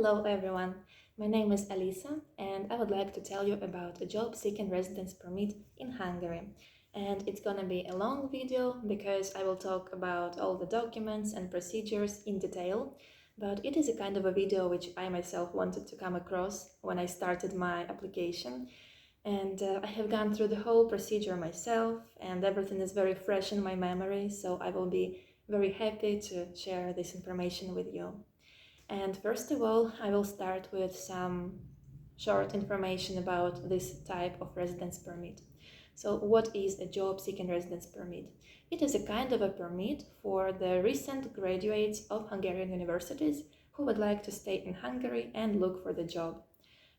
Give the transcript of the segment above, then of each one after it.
Hello everyone, my name is Alisa and I would like to tell you about a job-seeking residence permit in Hungary. And it's gonna be a long video because I will talk about all the documents and procedures in detail, but it is a kind of a video which I myself wanted to come across when I started my application. And I have gone through the whole procedure myself and everything is very fresh in my memory, so I will be very happy to share this information with you. And first of all, I will start with some short information about this type of residence permit. So what is a job-seeking residence permit? It is a kind of a permit for the recent graduates of Hungarian universities who would like to stay in Hungary and look for the job.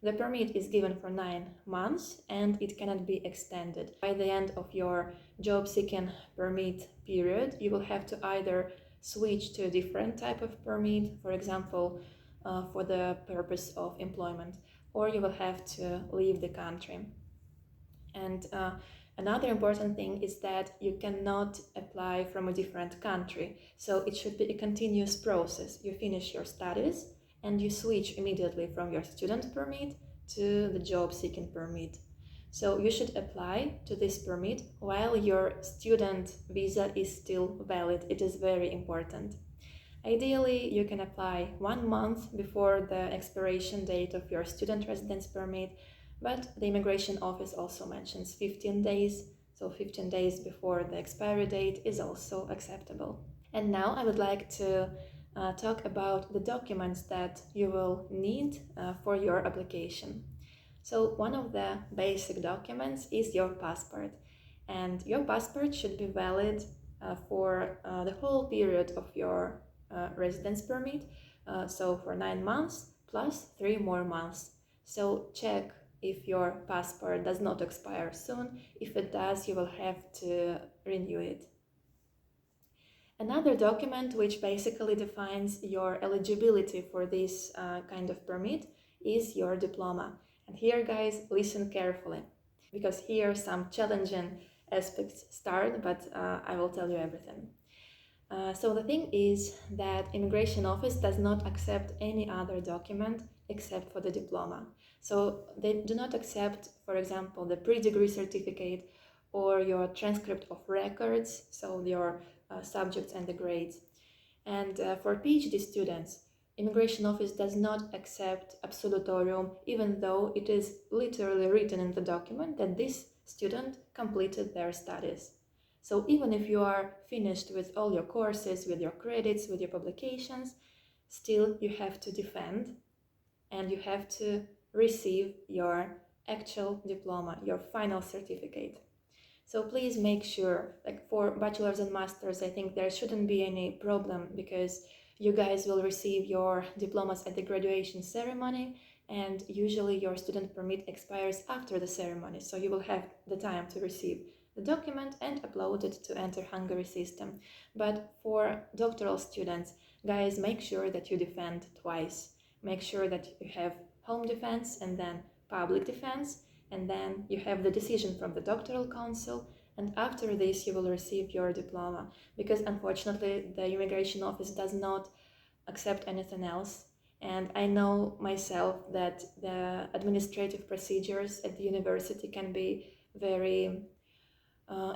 The permit is given for 9 months and it cannot be extended. By the end of your job-seeking permit period, you will have to either switch to a different type of permit, for example, for the purpose of employment, or you will have to leave the country. And another important thing is that you cannot apply from a different country, so it should be a continuous process. You finish your studies and you switch immediately from your student permit to the job-seeking permit. So you should apply to this permit while your student visa is still valid. It is very important. Ideally, you can apply 1 month before the expiration date of your student residence permit, but the immigration office also mentions 15 days, so 15 days before the expiry date is also acceptable. And now I would like to talk about the documents that you will need for your application. So one of the basic documents is your passport, and your passport should be valid for the whole period of your residence permit, so for 9 months plus 3 more months. So check if your passport does not expire soon. If it does, you will have to renew it. Another document which basically defines your eligibility for this kind of permit is your diploma. And here, guys, listen carefully, because here some challenging aspects start, but I will tell you everything. So the thing is that immigration office does not accept any other document except for the diploma. So they do not accept, for example, the pre-degree certificate or your transcript of records, so your subjects and the grades. And for PhD students, immigration office does not accept absolutorium, even though it is literally written in the document that this student completed their studies. So even if you are finished with all your courses, with your credits, with your publications, still you have to defend and you have to receive your actual diploma, your final certificate. So please make sure, like for bachelor's and master's, I think there shouldn't be any problem because you guys will receive your diplomas at the graduation ceremony, and usually your student permit expires after the ceremony, so you will have the time to receive the document and upload it to Enter Hungary system. But for doctoral students, guys, make sure that you defend twice. Make sure that you have home defense and then public defense, and then you have the decision from the doctoral council, and after this you will receive your diploma, because unfortunately the immigration office does not accept anything else. And I know myself that the administrative procedures at the university can be very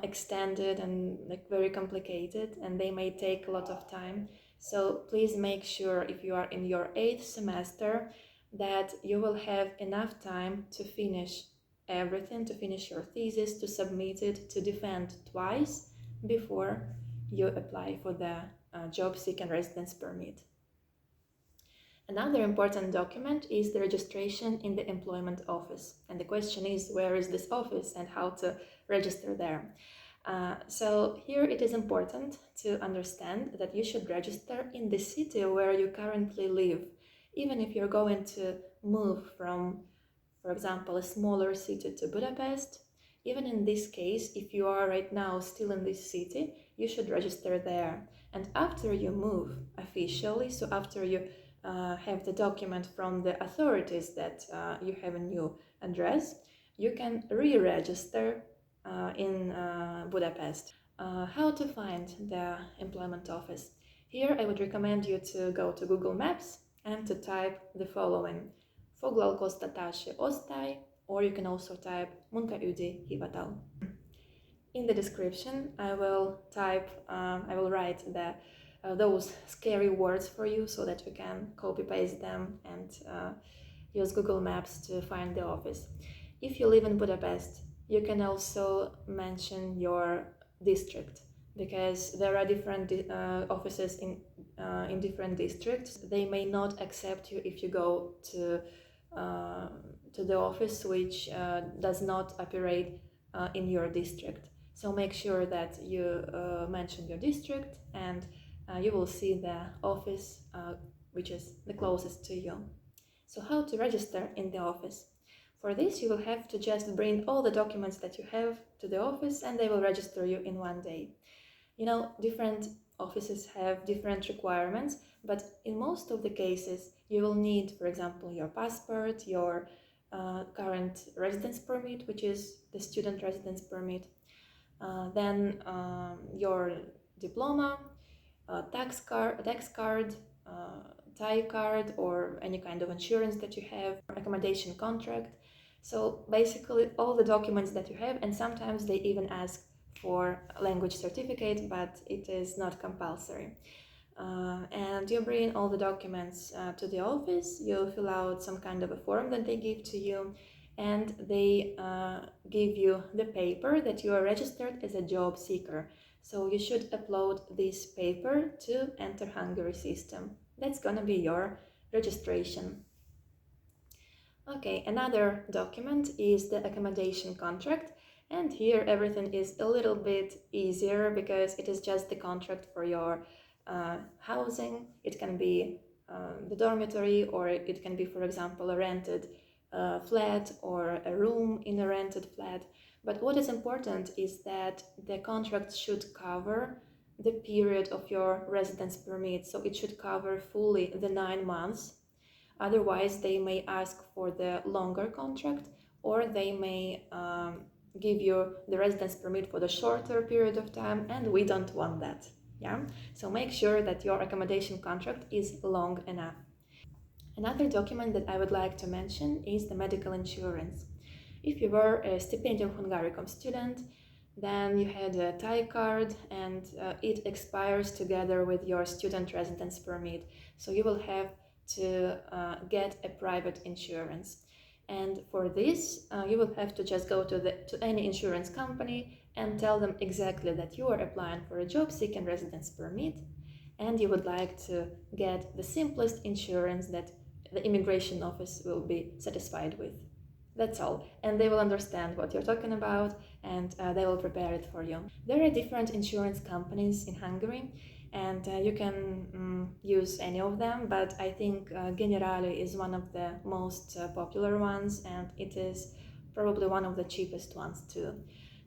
extended and very complicated, and they may take a lot of time. So please make sure, if you are in your 8th semester, that you will have enough time to finish everything, to finish your thesis, to submit it, to defend twice before you apply for the job-seeking residence permit. Another important document is the registration in the employment office. And the question is, where is this office and how to register there? So here it is important to understand that you should register in the city where you currently live. Even if you're going to move from, for example, a smaller city to Budapest, even in this case, if you are right now still in this city, you should register there. And after you move officially, so after you have the document from the authorities that you have a new address, you can re-register in Budapest. How to find the employment office? Here I would recommend you to go to Google Maps and to type the following: Foglalkoztatási Osztály, or you can also type Munkaügyi, hivatal. In the description, I will write those scary words for you so that you can copy-paste them and use Google Maps to find the office. If you live in Budapest, you can also mention your district, because there are different offices in different districts. They may not accept you if you go to the office which does not operate in your district. So make sure that you mention your district, and you will see the office which is the closest to you. So how to register in the office? For this, you will have to just bring all the documents that you have to the office, and they will register you in one day. You know, different offices have different requirements, but in most of the cases, you will need, for example, your passport, your current residence permit, which is the student residence permit, then your diploma, tax card, tie card, or any kind of insurance that you have, accommodation contract. So basically all the documents that you have, and sometimes they even ask for a language certificate, but it is not compulsory. And you bring all the documents to the office, you fill out some kind of a form that they give to you, and they give you the paper that you are registered as a job seeker. So you should upload this paper to Enter Hungary system. That's gonna be your registration. Okay, another document is the accommodation contract, and here everything is a little bit easier because it is just the contract for your housing. It can be the dormitory, or it can be, for example, a rented flat or a room in a rented flat. But what is important is that the contract should cover the period of your residence permit, so it should cover fully the 9 months. Otherwise, they may ask for the longer contract, or they may give you the residence permit for the shorter period of time, and we don't want that. Yeah, so make sure that your accommodation contract is long enough. Another document that I would like to mention is the medical insurance. If you were a Stipendium Hungaricum student, then you had a tie card, and it expires together with your student residence permit. So you will have to get a private insurance. And for this, you will have to just go to any insurance company and tell them exactly that you are applying for a job seeking residence permit, and you would like to get the simplest insurance that the immigration office will be satisfied with. That's all, and they will understand what you're talking about, and they will prepare it for you. There are different insurance companies in Hungary, and you can use any of them, but I think Generali is one of the most popular ones, and it is probably one of the cheapest ones too.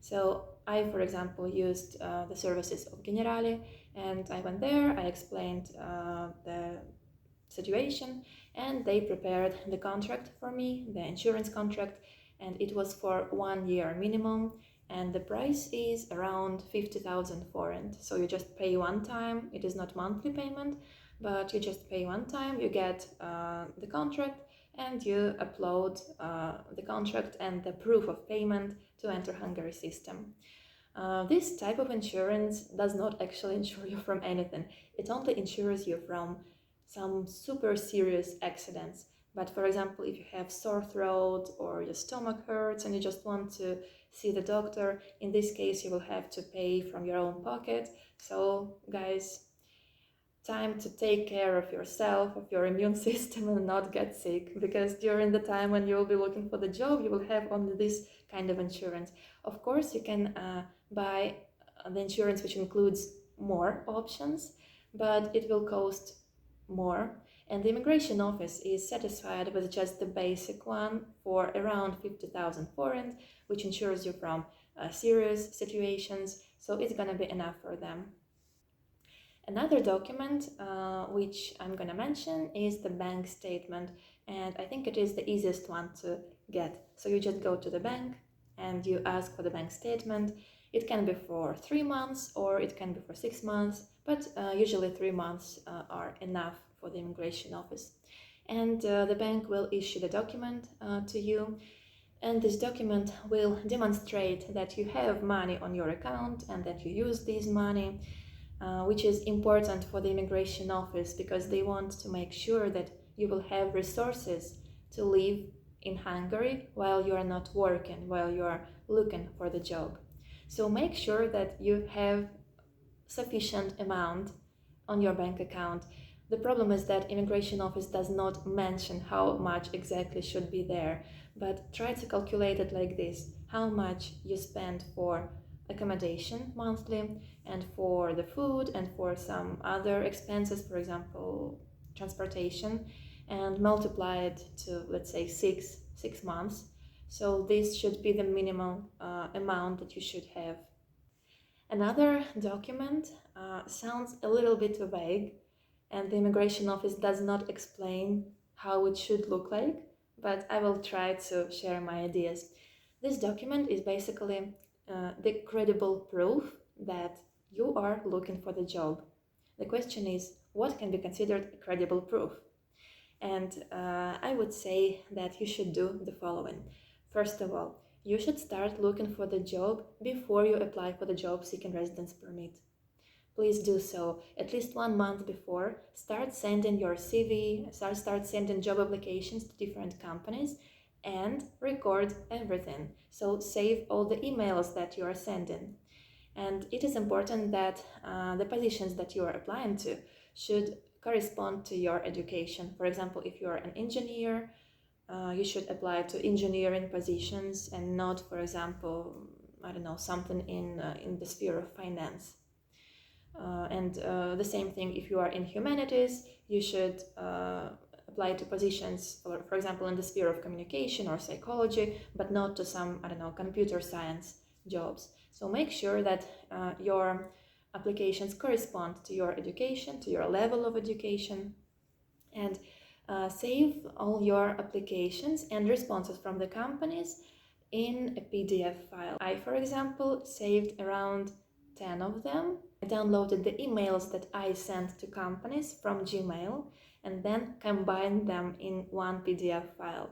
So I, for example, used the services of Generali, and I went there, I explained the situation, and they prepared the contract for me, the insurance contract, and it was for 1 year minimum, and the price is around 50,000 forint. So you just pay one time, it is not monthly payment, but you just pay one time, you get the contract, and you upload the contract and the proof of payment to Enter Hungary system. This type of insurance does not actually insure you from anything. It only insures you from some super serious accidents. But for example, if you have sore throat or your stomach hurts and you just want to see the doctor, in this case you will have to pay from your own pocket. So guys, time to take care of yourself, of your immune system, and not get sick, because during the time when you will be looking for the job, you will have only this kind of insurance. Of course, you can buy the insurance which includes more options, but it will cost more, and the immigration office is satisfied with just the basic one for around 50,000 forint, which insures you from serious situations, so it's gonna be enough for them. Another document which I'm gonna mention is the bank statement, and I think it is the easiest one to get. So you just go to the bank and you ask for the bank statement. It can be for 3 months or it can be for 6 months, but usually 3 months are enough for the immigration office. And the bank will issue the document to you, and this document will demonstrate that you have money on your account and that you use this money, which is important for the immigration office because they want to make sure that you will have resources to live in Hungary while you are not working, while you are looking for the job. So make sure that you have sufficient amount on your bank account. The problem is that immigration office does not mention how much exactly should be there, but try to calculate it like this: how much you spend for accommodation monthly and for the food and for some other expenses, for example transportation, and multiply it to, let's say, six months. So this should be the minimum amount that you should have. Another document sounds a little bit vague, and the immigration office does not explain how it should look like, but I will try to share my ideas. This document is basically the credible proof that you are looking for the job. The question is, what can be considered a credible proof? And I would say that you should do the following. First of all, you should start looking for the job before you apply for the job seeking residence permit. Please do so at least 1 month before. Start sending your CV, start sending job applications to different companies, and record everything. So save all the emails that you are sending. And it is important that the positions that you are applying to should correspond to your education. For example, if you are an engineer, you should apply to engineering positions and not, for example, I don't know, something in the sphere of finance. And the same thing, if you are in humanities, you should apply to positions, for example, in the sphere of communication or psychology, but not to some, I don't know, computer science jobs. So make sure that your applications correspond to your education, to your level of education, and save all your applications and responses from the companies in a PDF file. I, for example, saved around 10 of them. I downloaded the emails that I sent to companies from Gmail and then combined them in one PDF file.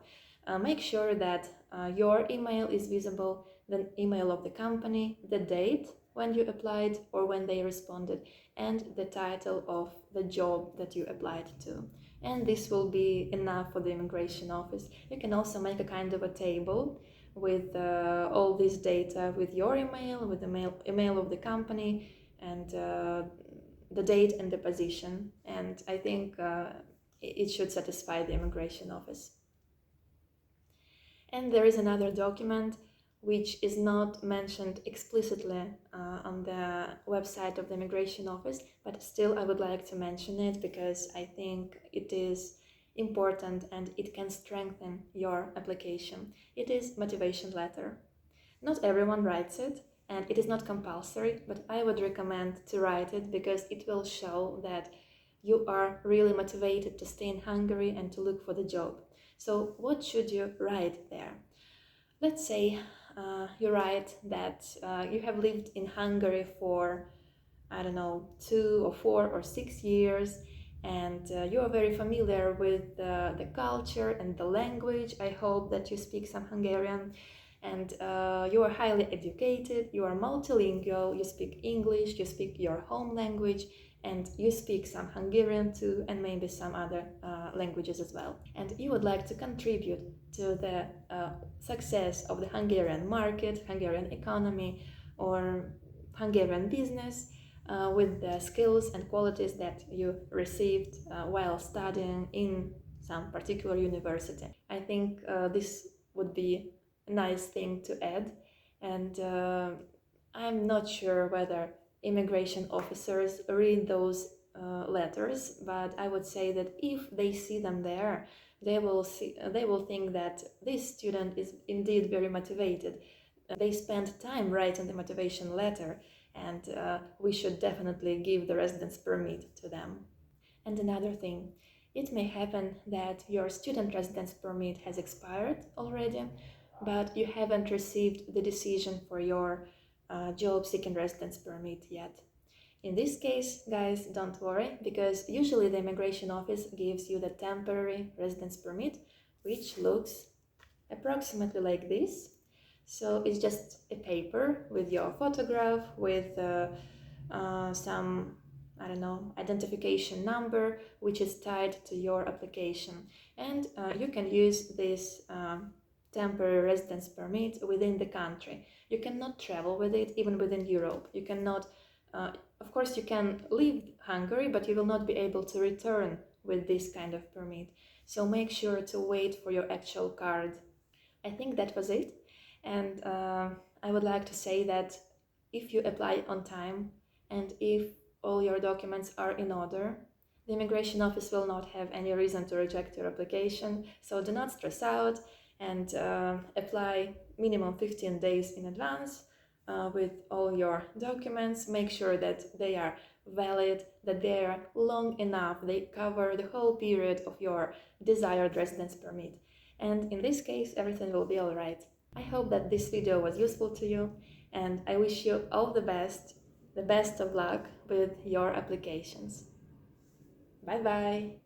Make sure that your email is visible, the email of the company, the date when you applied or when they responded, and the title of the job that you applied to. And this will be enough for the immigration office. You can also make a kind of a table with all this data, with your email, with the email of the company, and the date and the position. And I think it should satisfy the immigration office. And there is another document which is not mentioned explicitly on the website of the immigration office, but still I would like to mention it because I think it is important and it can strengthen your application. It is motivation letter. Not everyone writes it, and it is not compulsory, but I would recommend to write it because it will show that you are really motivated to stay in Hungary and to look for the job. So what should you write there? Let's say you write that you have lived in Hungary for, I don't know, 2 or 4 or 6 years, and you are very familiar with the culture and the language. I hope that you speak some Hungarian, and you are highly educated, you are multilingual, you speak English, you speak your home language, and you speak some Hungarian too, and maybe some other languages as well. And you would like to contribute to the success of the Hungarian market, Hungarian economy, or Hungarian business with the skills and qualities that you received while studying in some particular university. I think this would be a nice thing to add, and I'm not sure whether immigration officers read those letters, but I would say that if they see them there, they will think that this student is indeed very motivated. They spend time writing the motivation letter, and we should definitely give the residence permit to them. And another thing, it may happen that your student residence permit has expired already, but you haven't received the decision for your job seeking residence permit yet. In this case, guys, don't worry, because usually the immigration office gives you the temporary residence permit, which looks approximately like this. So it's just a paper with your photograph, with some, I don't know, identification number, which is tied to your application. And you can use this temporary residence permit within the country. You cannot travel with it even within Europe. You cannot, of course, you can leave Hungary, but you will not be able to return with this kind of permit. So make sure to wait for your actual card. I think that was it. And I would like to say that if you apply on time and if all your documents are in order, the immigration office will not have any reason to reject your application. So do not stress out and apply minimum 15 days in advance with all your documents. Make sure that they are valid, that they are long enough, they cover the whole period of your desired residence permit. And in this case, everything will be alright. I hope that this video was useful to you, and I wish you all the best of luck with your applications. Bye bye!